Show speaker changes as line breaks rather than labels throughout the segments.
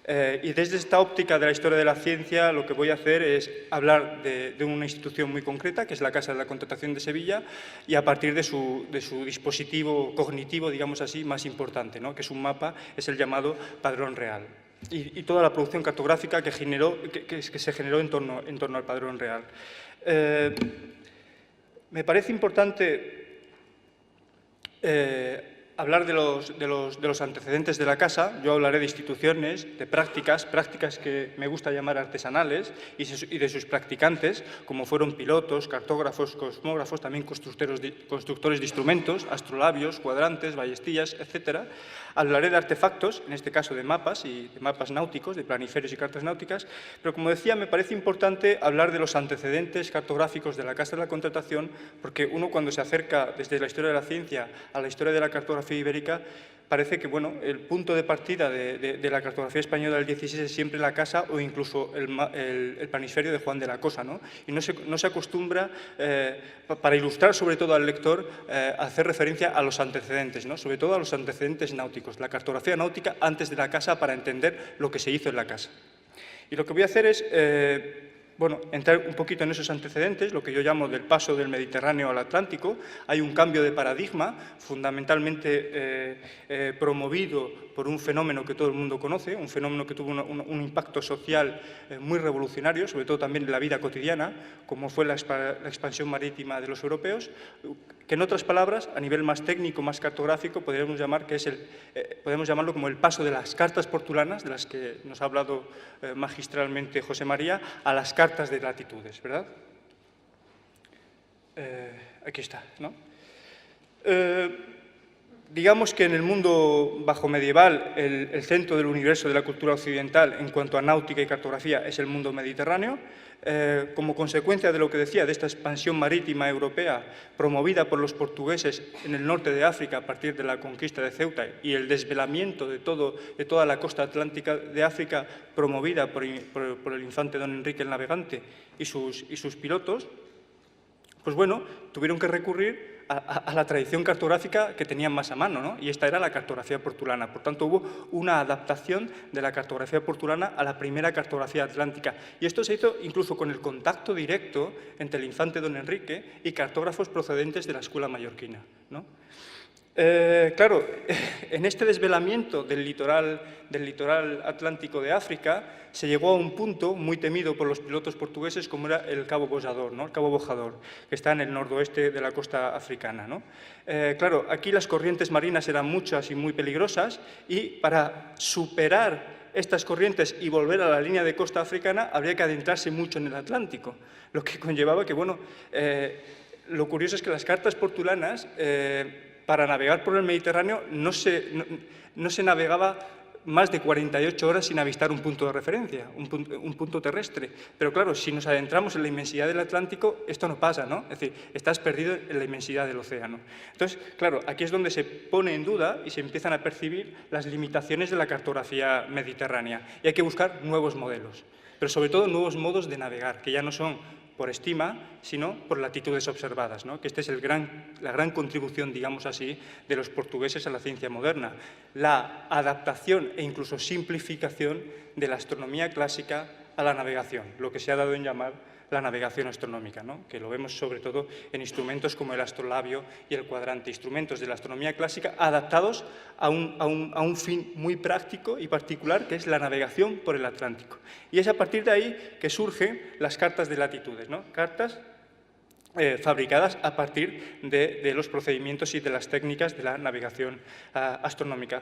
Y desde esta óptica de la historia de la ciencia, lo que voy a hacer es hablar de una institución muy concreta, que es la Casa de la Contratación de Sevilla, y a partir de su dispositivo cognitivo, digamos así, más importante, ¿no? Que es un mapa, es el llamado Padrón Real. Y toda la producción cartográfica que se generó en torno al Padrón Real. Me parece importante hablar de los antecedentes de la casa. Yo hablaré de instituciones, de prácticas que me gusta llamar artesanales, y de sus practicantes, como fueron pilotos, cartógrafos, cosmógrafos, también constructores de instrumentos, astrolabios, cuadrantes, ballestillas, etc. Hablaré de artefactos, en este caso de mapas, y de mapas náuticos, de planiferios y cartas náuticas, pero como decía, me parece importante hablar de los antecedentes cartográficos de la Casa de la Contratación, porque uno, cuando se acerca desde la historia de la ciencia a la historia de la cartografía ibérica, parece que el punto de partida de la cartografía española del 16 es siempre la casa o incluso el planisferio de Juan de la Cosa, ¿no? Y no se acostumbra, para ilustrar sobre todo al lector, a hacer referencia a los antecedentes, ¿no? Sobre todo a los antecedentes náuticos, la cartografía náutica antes de la casa, para entender lo que se hizo en la casa. Y lo que voy a hacer es entrar un poquito en esos antecedentes, lo que yo llamo del paso del Mediterráneo al Atlántico. Hay un cambio de paradigma, fundamentalmente promovido por un fenómeno que todo el mundo conoce, un fenómeno que tuvo un impacto social muy revolucionario, sobre todo también en la vida cotidiana, como fue la expansión marítima de los europeos, que en otras palabras, a nivel más técnico, más cartográfico, podemos llamarlo como el paso de las cartas portulanas, de las que nos ha hablado magistralmente José María, a las cartas de latitudes, ¿verdad? Aquí está, ¿no? Digamos que en el mundo bajo medieval, el centro del universo de la cultura occidental en cuanto a náutica y cartografía es el mundo mediterráneo. Como consecuencia de lo que decía, de esta expansión marítima europea promovida por los portugueses en el norte de África a partir de la conquista de Ceuta y el desvelamiento de toda la costa atlántica de África promovida por el infante don Enrique el Navegante y sus pilotos, pues bueno, tuvieron que recurrir a la tradición cartográfica que tenían más a mano, ¿no? Y esta era la cartografía portulana. Por tanto, hubo una adaptación de la cartografía portulana a la primera cartografía atlántica. Y esto se hizo incluso con el contacto directo entre el infante don Enrique y cartógrafos procedentes de la escuela mallorquina, ¿no? Claro, en este desvelamiento del litoral atlántico de África se llegó a un punto muy temido por los pilotos portugueses, como era el Cabo Bojador, ¿no? El Cabo Bojador, que está en el noroeste de la costa africana, ¿no? Claro, aquí las corrientes marinas eran muchas y muy peligrosas, y para superar estas corrientes y volver a la línea de costa africana habría que adentrarse mucho en el Atlántico, lo que conllevaba que, lo curioso es que las cartas portulanas, para navegar por el Mediterráneo no se navegaba más de 48 horas sin avistar un punto de referencia, un punto terrestre. Pero claro, si nos adentramos en la inmensidad del Atlántico, esto no pasa, ¿no? Es decir, estás perdido en la inmensidad del océano. Entonces, claro, aquí es donde se pone en duda y se empiezan a percibir las limitaciones de la cartografía mediterránea. Y hay que buscar nuevos modelos, pero sobre todo nuevos modos de navegar, que ya no son por estima, sino por latitudes observadas, ¿no? Que esta es la gran contribución, digamos así, de los portugueses a la ciencia moderna, la adaptación e incluso simplificación de la astronomía clásica a la navegación, lo que se ha dado en llamar la navegación astronómica, ¿no? Que lo vemos sobre todo en instrumentos como el astrolabio y el cuadrante, instrumentos de la astronomía clásica adaptados a un fin muy práctico y particular, que es la navegación por el Atlántico. Y es a partir de ahí que surgen las cartas de latitudes, ¿no? Cartas fabricadas a partir de los procedimientos y de las técnicas de la navegación astronómica.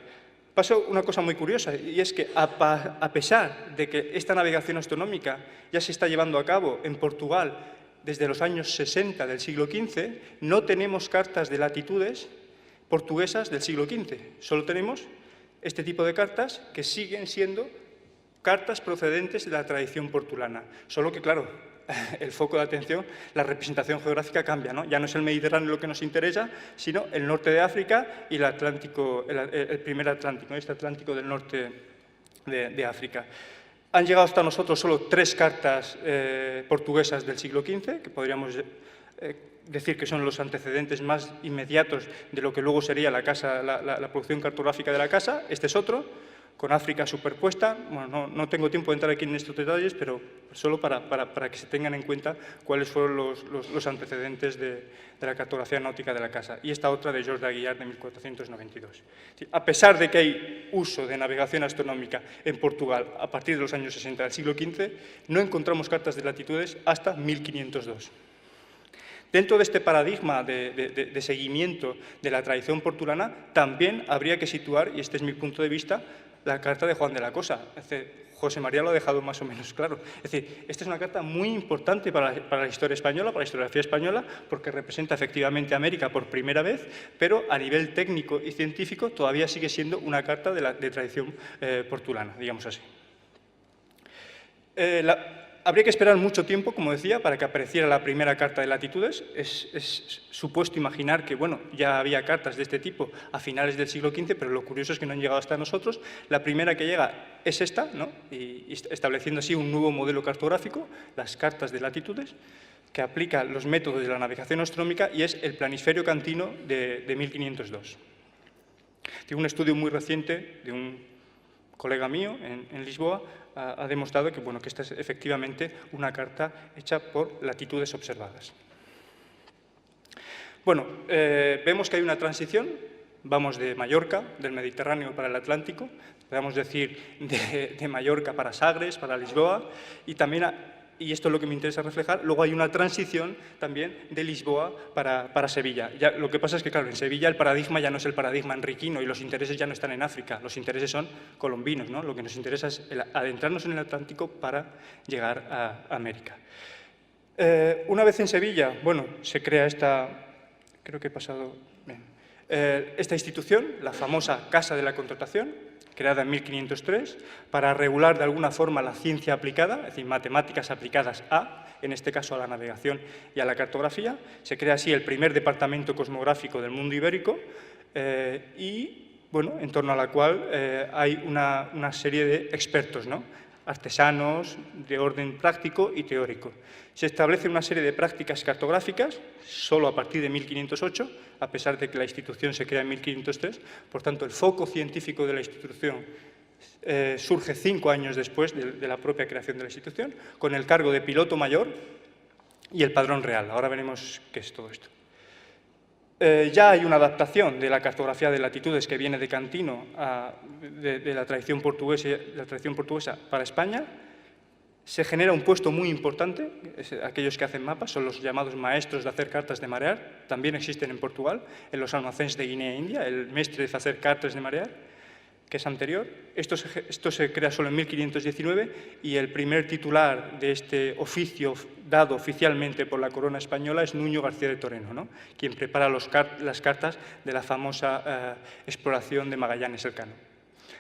Pasó una cosa muy curiosa, y es que a pesar de que esta navegación astronómica ya se está llevando a cabo en Portugal desde los años 60 del siglo XV, no tenemos cartas de latitudes portuguesas del siglo XV. Solo tenemos este tipo de cartas que siguen siendo cartas procedentes de la tradición portulana. Solo que, claro, el foco de atención, la representación geográfica cambia, ¿no? Ya no es el Mediterráneo lo que nos interesa, sino el norte de África y el Atlántico, el primer Atlántico, este Atlántico del norte de África. Han llegado hasta nosotros solo 3 cartas portuguesas del siglo XV, que podríamos decir que son los antecedentes más inmediatos de lo que luego sería la producción cartográfica de la casa. Este es otro. con África superpuesta. Bueno, no tengo tiempo de entrar aquí en estos detalles, pero solo para que se tengan en cuenta cuáles fueron los antecedentes de la cartografía náutica de la casa. Y esta otra de Georges d'Aguilar de 1492. A pesar de que hay uso de navegación astronómica en Portugal a partir de los años 60 del siglo XV, no encontramos cartas de latitudes hasta 1502. Dentro de este paradigma de seguimiento de la tradición portulana, también habría que situar, y este es mi punto de vista, la carta de Juan de la Cosa. José María lo ha dejado más o menos claro. Es decir, esta es una carta muy importante para la historia española, para la historiografía española, porque representa efectivamente a América por primera vez, pero a nivel técnico y científico todavía sigue siendo una carta de tradición portulana, digamos así. Habría que esperar mucho tiempo, como decía, para que apareciera la primera carta de latitudes. Es supuesto imaginar que, bueno, ya había cartas de este tipo a finales del siglo XV, pero lo curioso es que no han llegado hasta nosotros. La primera que llega es esta, ¿no? Y estableciendo así un nuevo modelo cartográfico, las cartas de latitudes, que aplica los métodos de la navegación astronómica, y es el Planisferio Cantino de 1502. Tiene un estudio muy reciente de un colega mío en Lisboa, ha demostrado que, bueno, que esta es efectivamente una carta hecha por latitudes observadas. Bueno, vemos que hay una transición, vamos de Mallorca, del Mediterráneo para el Atlántico, podemos decir de Mallorca para Sagres, para Lisboa, y también, y esto es lo que me interesa reflejar, luego hay una transición también de Lisboa para Sevilla. Ya, lo que pasa es que, claro, en Sevilla el paradigma ya no es el paradigma enriquino y los intereses ya no están en África, los intereses son colombinos, ¿no? Lo que nos interesa es adentrarnos en el Atlántico para llegar a América. Una vez en Sevilla, bueno, se crea creo que he pasado bien, esta institución, la famosa Casa de la Contratación, creada en 1503, para regular de alguna forma la ciencia aplicada, es decir, matemáticas aplicadas en este caso a la navegación y a la cartografía. Se crea así el primer departamento cosmográfico del mundo ibérico y, bueno, en torno a la cual hay una serie de expertos, ¿no? Artesanos de orden práctico y teórico. Se establece una serie de prácticas cartográficas solo a partir de 1508, a pesar de que la institución se crea en 1503. Por tanto, el foco científico de la institución surge 5 años después de la propia creación de la institución, con el cargo de piloto mayor y el padrón real. Ahora veremos qué es todo esto. Ya hay una adaptación de la cartografía de latitudes que viene de Cantino de la tradición portuguesa para España. Se genera un puesto muy importante, aquellos que hacen mapas son los llamados maestros de hacer cartas de marear, también existen en Portugal, en los almacenes de Guinea e India, el mestre de hacer cartas de marear, que es anterior. Esto se crea solo en 1519 y el primer titular de este oficio dado oficialmente por la corona española es Nuño García de Toreno, ¿no? Quien prepara las cartas de la famosa exploración de Magallanes Elcano.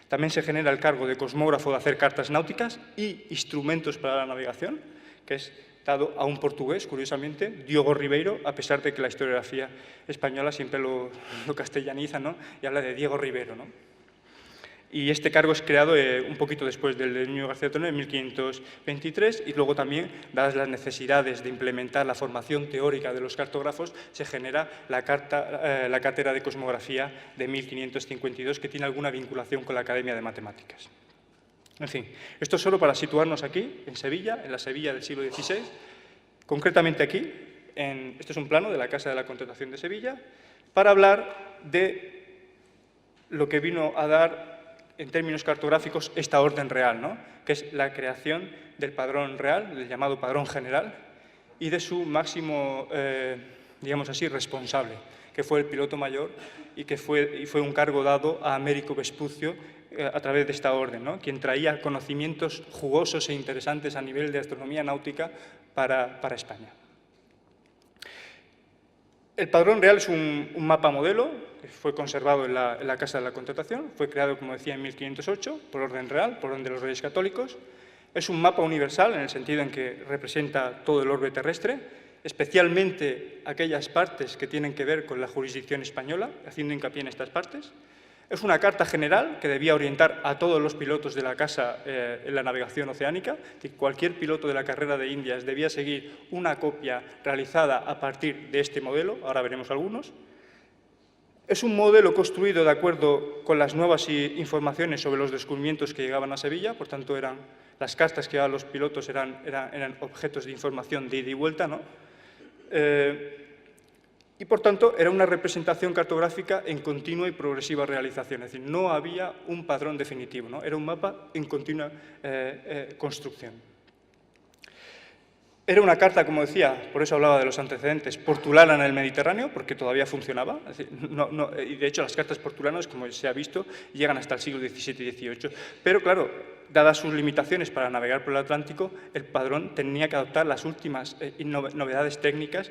También se genera el cargo de cosmógrafo de hacer cartas náuticas y instrumentos para la navegación, que es dado a un portugués, curiosamente, Diogo Ribeiro, a pesar de que la historiografía española siempre lo castellaniza, ¿no? Y habla de Diego Ribeiro, ¿no? Y este cargo es creado un poquito después del de Nuño García de Toreno, en 1523, y luego también, dadas las necesidades de implementar la formación teórica de los cartógrafos, se genera la cátedra de cosmografía de 1552, que tiene alguna vinculación con la Academia de Matemáticas. En fin, esto es solo para situarnos aquí, en Sevilla, en la Sevilla del siglo XVI, concretamente aquí, este es un plano de la Casa de la Contratación de Sevilla, para hablar de lo que vino a dar en términos cartográficos esta orden real, ¿no? Que es la creación del padrón real, el llamado padrón general, y de su máximo, digamos así, responsable, que fue el piloto mayor y fue un cargo dado a Américo Vespucio a través de esta orden, ¿no? Quien traía conocimientos jugosos e interesantes a nivel de astronomía náutica para España. El padrón real es un mapa modelo que fue conservado en la Casa de la Contratación, fue creado, como decía, en 1508 por orden real, por orden de los Reyes Católicos. Es un mapa universal en el sentido en que representa todo el orbe terrestre, especialmente aquellas partes que tienen que ver con la jurisdicción española, haciendo hincapié en estas partes. Es una carta general que debía orientar a todos los pilotos de la Casa en la navegación oceánica. Cualquier piloto de la carrera de Indias debía seguir una copia realizada a partir de este modelo, ahora veremos algunos. Es un modelo construido de acuerdo con las nuevas informaciones sobre los descubrimientos que llegaban a Sevilla, por tanto, las cartas que llevaban los pilotos eran objetos de información de ida y vuelta, ¿no? Y, por tanto, era una representación cartográfica en continua y progresiva realización, es decir, no había un patrón definitivo, ¿no? Era un mapa en continua construcción. Era una carta, como decía, por eso hablaba de los antecedentes, portulana en el Mediterráneo, porque todavía funcionaba. Es decir, y de hecho, las cartas portulanas, como se ha visto, llegan hasta el siglo XVII y XVIII. Pero, claro, dadas sus limitaciones para navegar por el Atlántico, el padrón tenía que adoptar las últimas novedades técnicas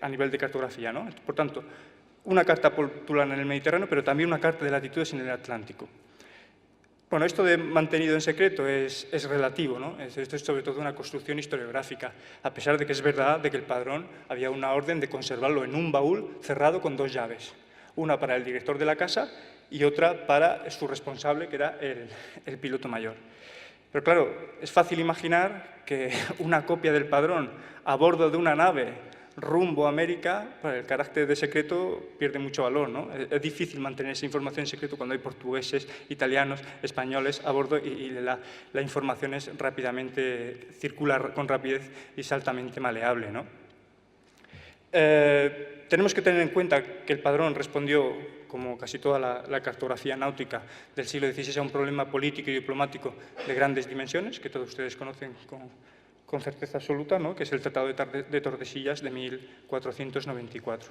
a nivel de cartografía, ¿no? Por tanto, una carta portulana en el Mediterráneo, pero también una carta de latitudes en el Atlántico. Bueno, esto de mantenido en secreto es relativo, ¿no? Esto es sobre todo una construcción historiográfica, a pesar de que es verdad de que el padrón había una orden de conservarlo en un baúl cerrado con 2 llaves, una para el director de la casa y otra para su responsable, que era el piloto mayor. Pero claro, es fácil imaginar que una copia del padrón a bordo de una nave rumbo a América, pues el carácter de secreto pierde mucho valor, ¿no? Es difícil mantener esa información en secreto cuando hay portugueses, italianos, españoles a bordo y la información es rápidamente, circula con rapidez y es altamente maleable, ¿no? Tenemos que tener en cuenta que el padrón respondió, como casi toda la cartografía náutica del siglo XVI, a un problema político y diplomático de grandes dimensiones, que todos ustedes conocen con certeza absoluta, ¿no? Que es el Tratado de Tordesillas de 1494.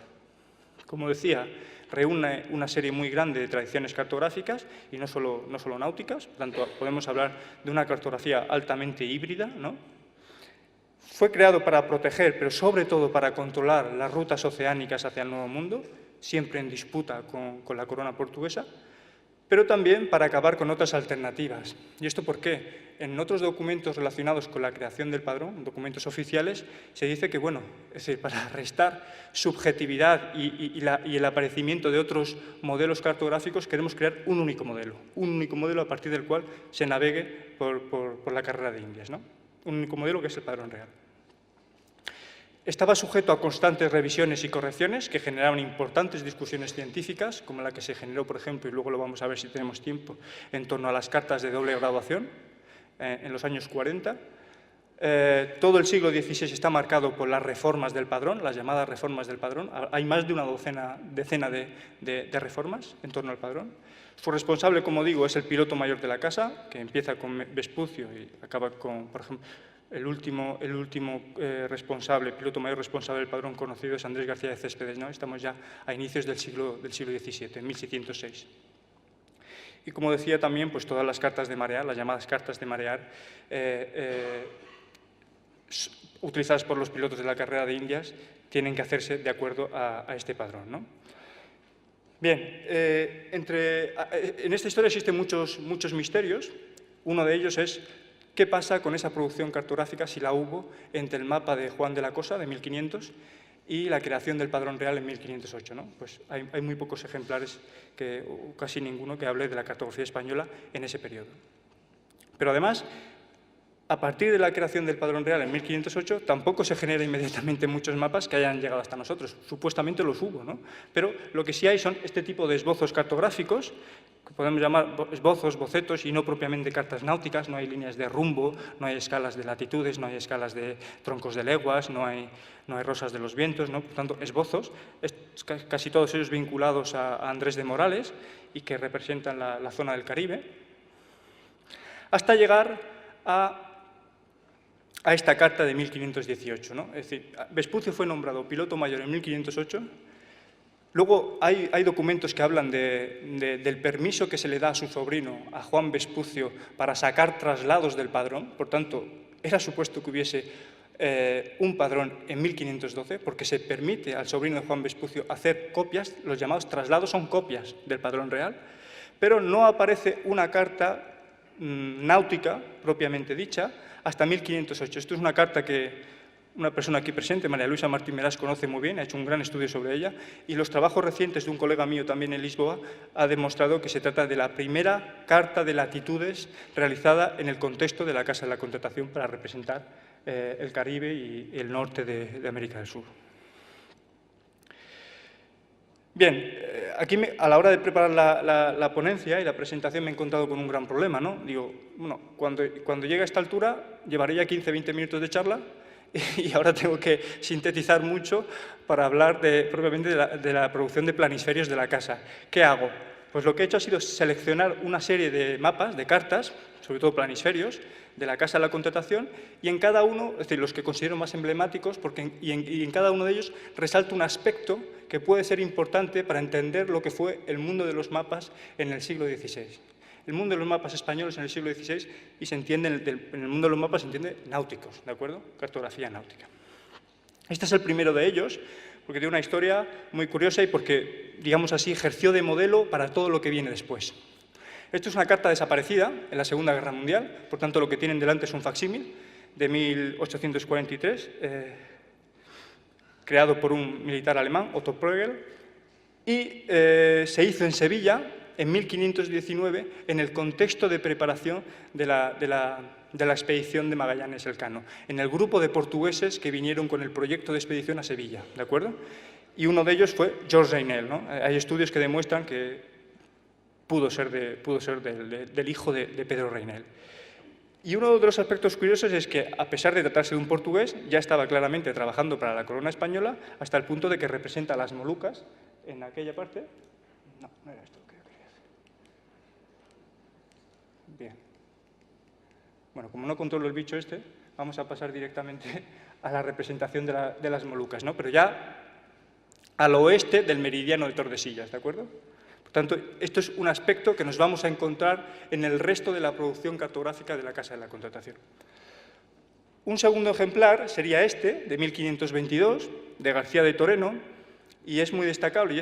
Como decía, reúne una serie muy grande de tradiciones cartográficas y no solo náuticas, por tanto, podemos hablar de una cartografía altamente híbrida, ¿no? Fue creado para proteger, pero sobre todo para controlar las rutas oceánicas hacia el Nuevo Mundo, siempre en disputa con la corona portuguesa, pero también para acabar con otras alternativas. ¿Y esto por qué? En otros documentos relacionados con la creación del padrón, documentos oficiales, se dice que, bueno, es decir, para restar subjetividad y el aparecimiento de otros modelos cartográficos, queremos crear un único modelo a partir del cual se navegue por la carrera de Indias, ¿no? Un único modelo que es el padrón real. Estaba sujeto a constantes revisiones y correcciones que generaban importantes discusiones científicas, como la que se generó, por ejemplo, y luego lo vamos a ver si tenemos tiempo, en torno a las cartas de doble graduación en los años 40. Todo el siglo XVI está marcado por las reformas del padrón, las llamadas reformas del padrón. Hay más de una decena de reformas en torno al padrón. Su responsable, como digo, es el piloto mayor de la casa, que empieza con Vespucio y acaba con, por ejemplo, el último responsable, piloto mayor responsable del padrón conocido es Andrés García de Céspedes, ¿no? Estamos ya a inicios del siglo XVII, en 1606. Y como decía también, pues todas las cartas de marear, las llamadas cartas de marear, utilizadas por los pilotos de la carrera de Indias, tienen que hacerse de acuerdo a este padrón, ¿no? Bien, en esta historia existen muchos misterios. Uno de ellos es qué pasa con esa producción cartográfica, si la hubo, entre el mapa de Juan de la Cosa, de 1500, y la creación del padrón real en 1508, ¿no? Pues hay muy pocos ejemplares, o casi ninguno, que hable de la cartografía española en ese periodo. Pero además, a partir de la creación del padrón real en 1508, tampoco se generan inmediatamente muchos mapas que hayan llegado hasta nosotros. Supuestamente los hubo, ¿no? Pero lo que sí hay son este tipo de esbozos cartográficos, que podemos llamar esbozos, bocetos, y no propiamente cartas náuticas. No hay líneas de rumbo, no hay escalas de latitudes, no hay escalas de troncos de leguas, no hay rosas de los vientos, ¿no? Por tanto, esbozos, casi todos ellos vinculados a Andrés de Morales y que representan la zona del Caribe, hasta llegar a esta carta de 1518, ¿no? Es decir, Vespucio fue nombrado piloto mayor en 1508. Luego hay documentos que hablan del permiso que se le da a su sobrino, a Juan Vespucio, para sacar traslados del padrón. Por tanto, era supuesto que hubiese un padrón en 1512, porque se permite al sobrino de Juan Vespucio hacer copias, los llamados traslados son copias del padrón real, pero no aparece una carta náutica propiamente dicha hasta 1508. Esto es una carta que una persona aquí presente, María Luisa Martín Meras, conoce muy bien, ha hecho un gran estudio sobre ella, y los trabajos recientes de un colega mío también en Lisboa ha demostrado que se trata de la primera carta de latitudes realizada en el contexto de la Casa de la Contratación para representar el Caribe y el norte de América del Sur. Bien, aquí a la hora de preparar la ponencia y la presentación me he encontrado con un gran problema, ¿no? Digo, bueno, cuando llegue a esta altura llevaré ya 15-20 minutos de charla y ahora tengo que sintetizar mucho para hablar propiamente de la producción de planisferios de la casa. ¿Qué hago? Pues lo que he hecho ha sido seleccionar una serie de mapas, de cartas, sobre todo planisferios, de la Casa de la Contratación, y en cada uno, es decir, los que considero más emblemáticos, y en cada uno de ellos resalto un aspecto que puede ser importante para entender lo que fue el mundo de los mapas en el siglo XVI. El mundo de los mapas españoles en el siglo XVI, y se entiende, en el mundo de los mapas se entiende náuticos, ¿de acuerdo? Cartografía náutica. Este es el primero de ellos, porque tiene una historia muy curiosa y porque, digamos así, ejerció de modelo para todo lo que viene después. Esto es una carta desaparecida en la Segunda Guerra Mundial, por tanto lo que tienen delante es un facsímil de 1843, creado por un militar alemán, Otto Pregel, y se hizo en Sevilla en 1519 en el contexto de preparación de la expedición de Magallanes Elcano, en el grupo de portugueses que vinieron con el proyecto de expedición a Sevilla, ¿de acuerdo? Y uno de ellos fue George Rainel, ¿no? Hay estudios que demuestran que pudo ser del hijo de Pedro Rainel. Y uno de los aspectos curiosos es que, a pesar de tratarse de un portugués, ya estaba claramente trabajando para la corona española hasta el punto de que representa las Molucas en aquella parte. No, no era esto lo que yo quería hacer. Bien. Bueno, como no controlo el bicho este, vamos a pasar directamente a la representación de las Molucas, ¿no? Pero ya al oeste del meridiano de Tordesillas, ¿de acuerdo? Por tanto, esto es un aspecto que nos vamos a encontrar en el resto de la producción cartográfica de la Casa de la Contratación. Un segundo ejemplar sería este, de 1522, de García de Toreno, y es muy destacable, y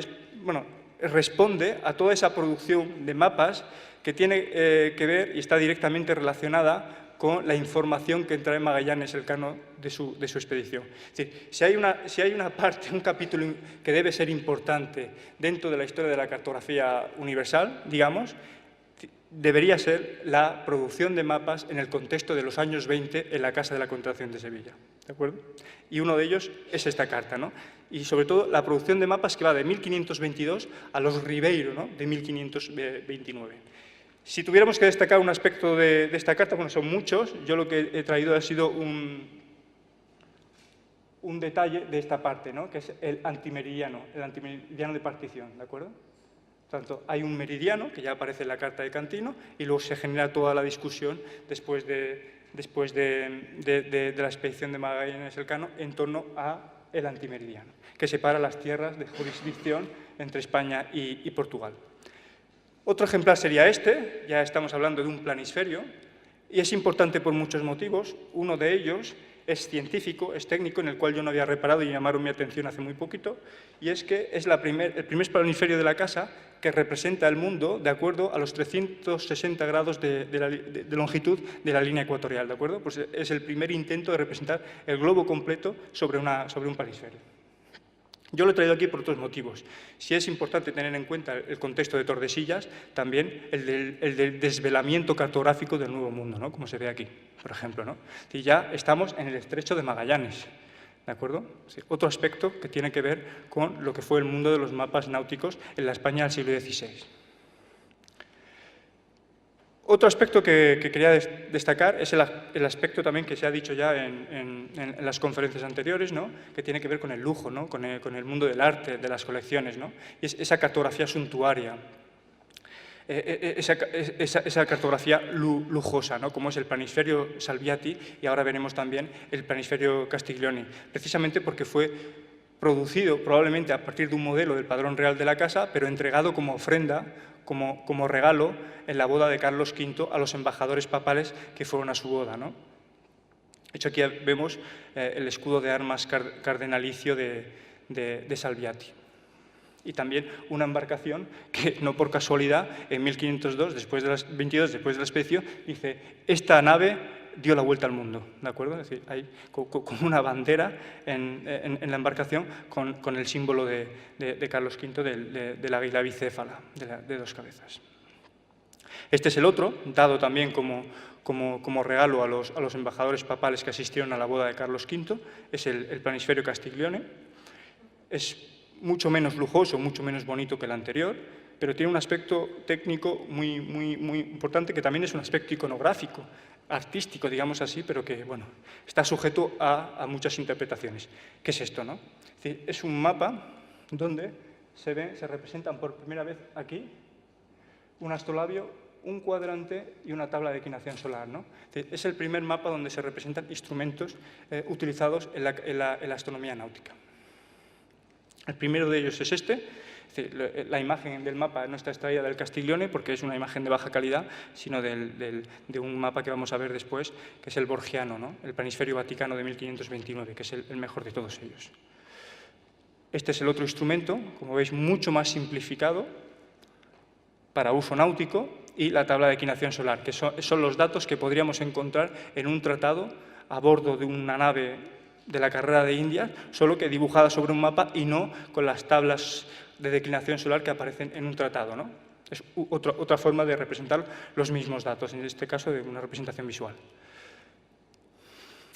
responde a toda esa producción de mapas que tiene que ver y está directamente relacionada con la información que trae Magallanes Elcano de su expedición. Es decir, si hay una parte, un capítulo que debe ser importante dentro de la historia de la cartografía universal, digamos, debería ser la producción de mapas en el contexto de los años 20 en la Casa de la Contratación de Sevilla, ¿de acuerdo? Y uno de ellos es esta carta, ¿no? Y sobre todo la producción de mapas que va de 1522 a los Ribeiro, ¿no? De 1529. Si tuviéramos que destacar un aspecto de esta carta, bueno, son muchos, yo lo que he traído ha sido un detalle de esta parte, ¿no? Que es el antimeridiano de partición, ¿de acuerdo? Por tanto, hay un meridiano, que ya aparece en la carta de Cantino, y luego se genera toda la discusión después de la expedición de Magallanes Elcano en torno al antimeridiano, que separa las tierras de jurisdicción entre España y Portugal. Otro ejemplar sería este, ya estamos hablando de un planisferio, y es importante por muchos motivos. Uno de ellos es científico, es técnico, en el cual yo no había reparado y llamaron mi atención hace muy poquito, y es que es el primer planisferio de la casa que representa el mundo de acuerdo a los 360 grados de longitud de la línea ecuatorial, ¿de acuerdo? Pues es el primer intento de representar el globo completo sobre un planisferio. Yo lo he traído aquí por otros motivos. Si es importante tener en cuenta el contexto de Tordesillas, también el del desvelamiento cartográfico del Nuevo Mundo, ¿no? Como se ve aquí, por ejemplo, ¿no? Y ya estamos en el estrecho de Magallanes, ¿de acuerdo? Sí, otro aspecto que tiene que ver con lo que fue el mundo de los mapas náuticos en la España del siglo XVI. Otro aspecto que quería destacar es el aspecto también que se ha dicho ya en las conferencias anteriores, ¿no? Que tiene que ver con el lujo, ¿no? Con el mundo del arte, de las colecciones, ¿no? Y es esa cartografía suntuaria, esa cartografía lujosa, ¿no? Como es el planisferio Salviati y ahora veremos también el planisferio Castiglioni, precisamente porque fue producido probablemente a partir de un modelo del padrón real de la casa, pero entregado como ofrenda, como regalo en la boda de Carlos V a los embajadores papales que fueron a su boda, ¿no? De hecho, aquí vemos el escudo de armas cardenalicio de Salviati. Y también una embarcación que, no por casualidad, en 1502, después de la expedición, dice, esta nave dio la vuelta al mundo, ¿de acuerdo? Es decir, hay como una bandera en la embarcación con el símbolo de Carlos V del águila bicéfala, de dos cabezas. Este es el otro, dado también como regalo a los embajadores papales que asistieron a la boda de Carlos V, es el planisferio Castiglione. Es mucho menos lujoso, mucho menos bonito que el anterior, pero tiene un aspecto técnico muy importante, que también es un aspecto iconográfico, artístico, digamos así, pero que, bueno, está sujeto a muchas interpretaciones. ¿Qué es esto, no? Es decir, es un mapa donde se representan por primera vez aquí un astrolabio, un cuadrante y una tabla de declinación solar, ¿no? Es el primer mapa donde se representan instrumentos utilizados en la astronomía náutica. El primero de ellos es este. Es decir, la imagen del mapa no está extraída del Castiglione porque es una imagen de baja calidad, sino de un mapa que vamos a ver después, que es el Borgiano, ¿no? El Planisferio Vaticano de 1529, que es el mejor de todos ellos. Este es el otro instrumento, como veis, mucho más simplificado para uso náutico, y la tabla de declinación solar, que son los datos que podríamos encontrar en un tratado a bordo de una nave de la carrera de Indias, solo que dibujada sobre un mapa y no con las tablas de declinación solar que aparecen en un tratado, ¿no? Es otra forma de representar los mismos datos, en este caso de una representación visual.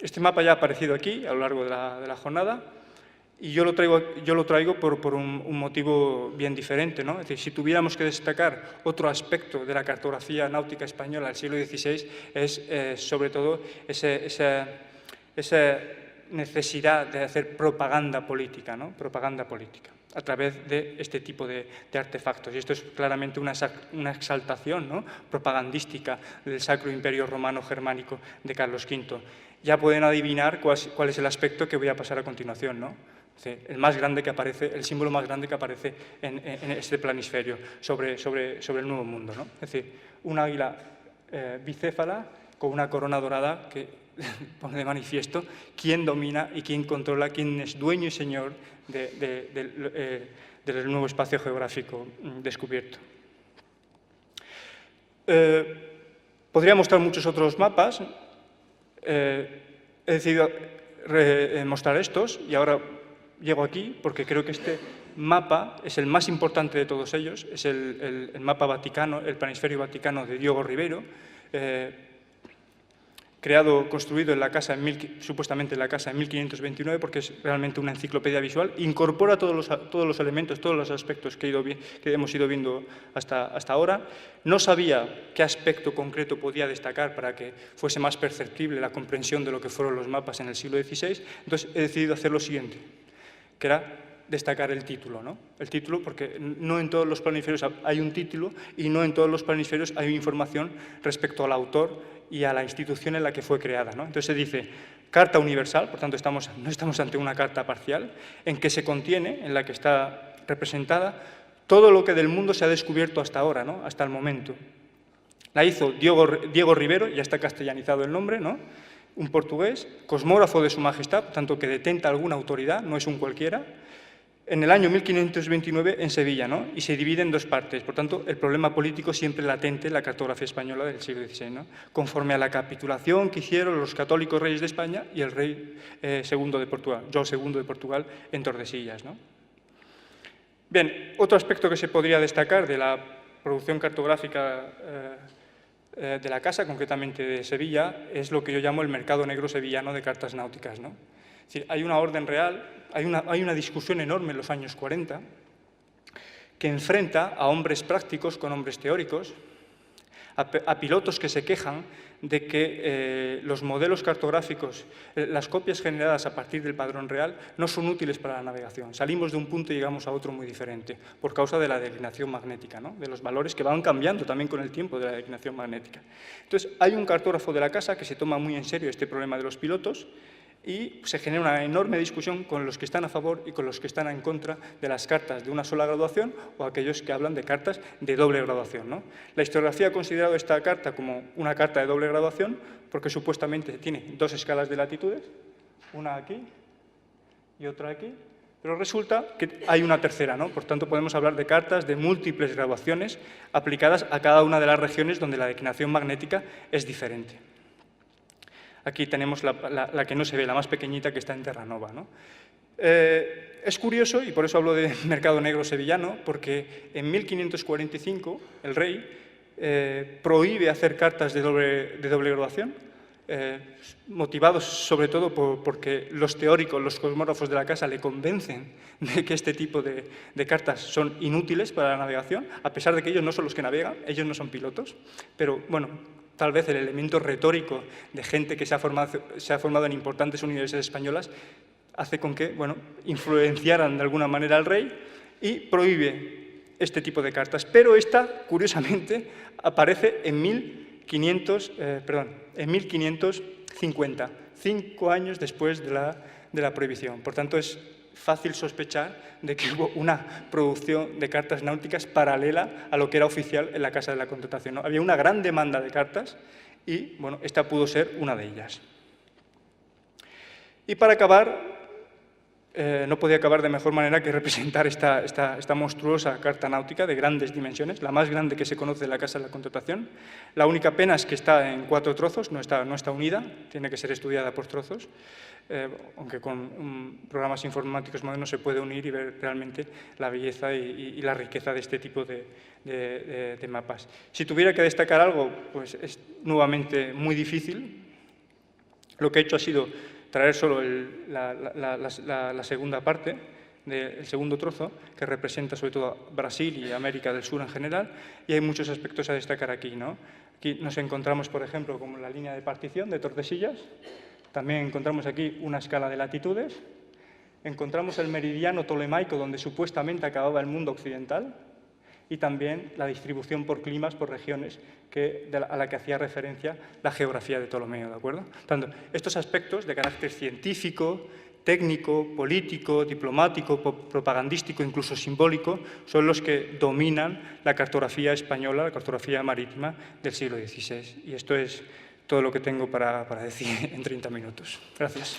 Este mapa ya ha aparecido aquí a lo largo de la jornada, y yo lo traigo por un motivo bien diferente, ¿no? Es decir, si tuviéramos que destacar otro aspecto de la cartografía náutica española del siglo XVI, es sobre todo esa necesidad de hacer propaganda política, ¿no? Propaganda política, a través de este tipo de artefactos. Y esto es claramente una exaltación, ¿no? Propagandística del Sacro Imperio Romano Germánico de Carlos V. Ya pueden adivinar cuál es el aspecto que voy a pasar a continuación, ¿no? El más grande que aparece, el símbolo más grande que aparece en este planisferio sobre el Nuevo Mundo, ¿no? Es decir, un águila bicéfala con una corona dorada que pone de manifiesto quién domina y quién controla, quién es dueño y señor del nuevo espacio geográfico descubierto. Podría mostrar muchos otros mapas. He decidido mostrar estos y ahora llego aquí porque creo que este mapa es el más importante de todos ellos. Es el mapa vaticano, el Planisferio Vaticano de Diogo Ribeiro, construido en la casa, supuestamente en la casa en 1529, porque es realmente una enciclopedia visual. Incorpora todos los elementos, todos los aspectos que hemos ido viendo hasta ahora. No sabía qué aspecto concreto podía destacar para que fuese más perceptible la comprensión de lo que fueron los mapas en el siglo XVI, entonces he decidido hacer lo siguiente, que era destacar el título, ¿no? El título, porque no en todos los planisferios hay un título y no en todos los planisferios hay información respecto al autor y a la institución en la que fue creada, ¿no? Entonces se dice Carta Universal, por tanto no estamos ante una carta parcial, en que se contiene, en la que está representada todo lo que del mundo se ha descubierto hasta ahora, ¿no? Hasta el momento. La hizo Diego Ribeiro, ya está castellanizado el nombre, ¿no? Un portugués, cosmógrafo de Su Majestad, tanto que detenta alguna autoridad, no es un cualquiera, en el año 1529 en Sevilla, ¿no? Y se divide en dos partes. Por tanto, el problema político siempre latente en la cartografía española del siglo XVI, ¿no? Conforme a la capitulación que hicieron los católicos reyes de España y el rey segundo de Portugal, João II de Portugal, en Tordesillas, ¿no? Bien, otro aspecto que se podría destacar de la producción cartográfica de la casa, concretamente de Sevilla, es lo que yo llamo el mercado negro sevillano de cartas náuticas, ¿no? Es decir, hay una orden real, hay una discusión enorme en los años 40 que enfrenta a hombres prácticos con hombres teóricos, a pilotos que se quejan de que los modelos cartográficos, las copias generadas a partir del padrón real, no son útiles para la navegación. Salimos de un punto y llegamos a otro muy diferente, por causa de la declinación magnética, ¿no? De los valores que van cambiando también con el tiempo de la declinación magnética. Entonces, hay un cartógrafo de la casa que se toma muy en serio este problema de los pilotos, y se genera una enorme discusión con los que están a favor y con los que están en contra de las cartas de una sola graduación o aquellos que hablan de cartas de doble graduación, ¿no? La historiografía ha considerado esta carta como una carta de doble graduación porque supuestamente tiene dos escalas de latitudes, una aquí y otra aquí, pero resulta que hay una tercera, ¿no? Por tanto, podemos hablar de cartas de múltiples graduaciones aplicadas a cada una de las regiones donde la declinación magnética es diferente. Aquí tenemos la que no se ve, la más pequeñita, que está en Terranova, ¿no? Es curioso, y por eso hablo de mercado negro sevillano, porque en 1545 el rey prohíbe hacer cartas de doble graduación motivados sobre todo porque los teóricos, los cosmógrafos de la casa le convencen de que este tipo de cartas son inútiles para la navegación, a pesar de que ellos no son los que navegan, ellos no son pilotos, pero bueno, tal vez el elemento retórico de gente que se ha formado en importantes universidades españolas hace con que, bueno, influenciaran de alguna manera al rey y prohíbe este tipo de cartas. Pero esta, curiosamente, aparece en 1550, 5 años después de la prohibición. Por tanto, es fácil sospechar de que hubo una producción de cartas náuticas paralela a lo que era oficial en la Casa de la Contratación, ¿no? Había una gran demanda de cartas y, bueno, esta pudo ser una de ellas. Y para acabar, no podía acabar de mejor manera que representar esta monstruosa carta náutica de grandes dimensiones, la más grande que se conoce de la Casa de la Contratación. La única pena es que está en 4 trozos, no está unida, tiene que ser estudiada por trozos, aunque con programas informáticos modernos se puede unir y ver realmente la belleza y la riqueza de este tipo de mapas. Si tuviera que destacar algo, pues es nuevamente muy difícil. Lo que he hecho ha sido traer solo la segunda parte, el segundo trozo, que representa sobre todo Brasil y América del Sur en general, y hay muchos aspectos a destacar aquí, ¿no? Aquí nos encontramos, por ejemplo, como la línea de partición de Tordesillas, también encontramos aquí una escala de latitudes, encontramos el meridiano tolemaico donde supuestamente acababa el mundo occidental, y también la distribución por climas, por regiones, a la que hacía referencia la geografía de Ptolomeo, ¿de acuerdo? Tanto, estos aspectos de carácter científico, técnico, político, diplomático, propagandístico, incluso simbólico, son los que dominan la cartografía española, la cartografía marítima del siglo XVI. Y esto es todo lo que tengo para decir en 30 minutos. Gracias.